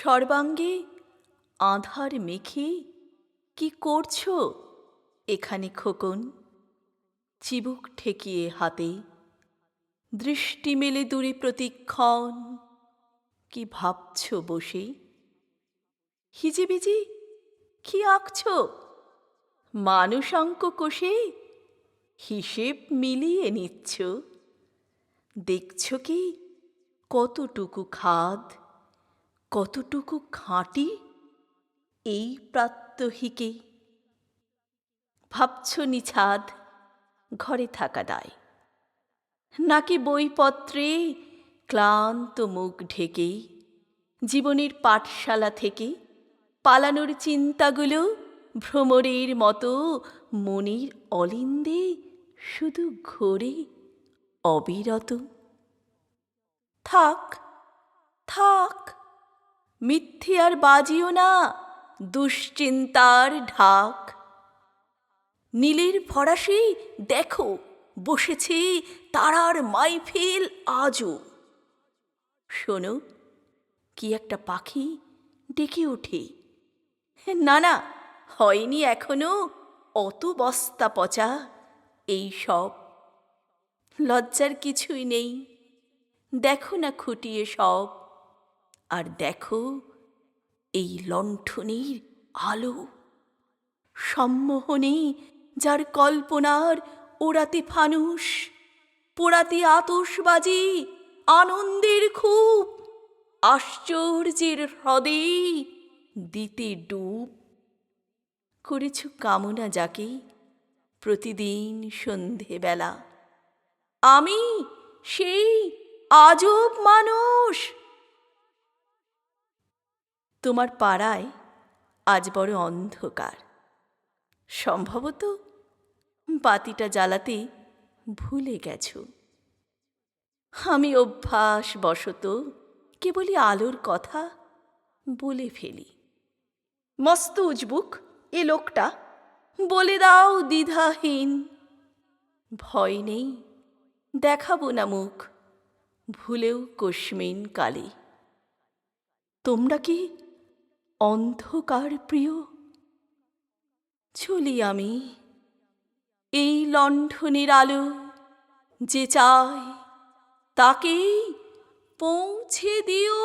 সর্বাঙ্গে আঁধার মেখে কি করছো এখানে খোকন? চিবুক ঠেকিয়ে হাতে দৃষ্টি মেলে দূরে প্রতিক্ষণ, কি ভাবছ বসে? হিজিবিজি কি আঁকছ? মানুষাঙ্ক কষে হিসেব মিলিয়ে নিচ্ছ। দেখছ কি কতটুকু খাদ, কতটুকু খাঁটি এই প্রাত্যহিকে? ভাবছ নিছাদ ঘরে থাকা দায়, নাকি বইপত্রে ক্লান্ত মুখ ঢেকে জীবনের পাঠশালা থেকে পালানোর চিন্তাগুলো ভ্রমরের মতো মনের অলিন্দে শুধু ঘোরে অবিরত? থাক থাক, মিথ্যে আর বাজিও না দুশ্চিন্তার ঢাক। নীলের ফরাসি দেখো বসেছে তারার মাইফিল আজও। শোনো কি একটা পাখি ডেকে ওঠে। না না, হয়নি এখনো অত বস্তা পচা এই সব। লজ্জার কিছুই নেই, দেখো না খুঁটিয়ে সব। আর দেখো এই লণ্ঠনের আলো, সম্মোহনে যার কল্পনার ওড়াতে ফানুষ, পোড়াতে আতশবাজি, আনন্দের খুব, আশ্চর্যের হ্রদে দিতে ডুব। করেছ কামনা যাকে প্রতিদিন সন্ধেবেলা, আমি সেই আজব মানুষ। তোমার পাড়ায় আজ বড় অন্ধকার, সম্ভবত বাতিটা জ্বালাতে ভুলে গেছ। আমি অভ্যাসবশত কেবলই আলোর কথা বলে ফেলি। মস্ত উজবুক এ লোকটা, বলে দাও দ্বিধাহীন। ভয় নেই, দেখাবো না মুখ ভুলেও কস্মিন কালে। তোমরা কি অন্ধকার প্রিয়? চলি আমি এই লণ্ঠনের আলো, যে চায় তাকেই পৌঁছে দিও।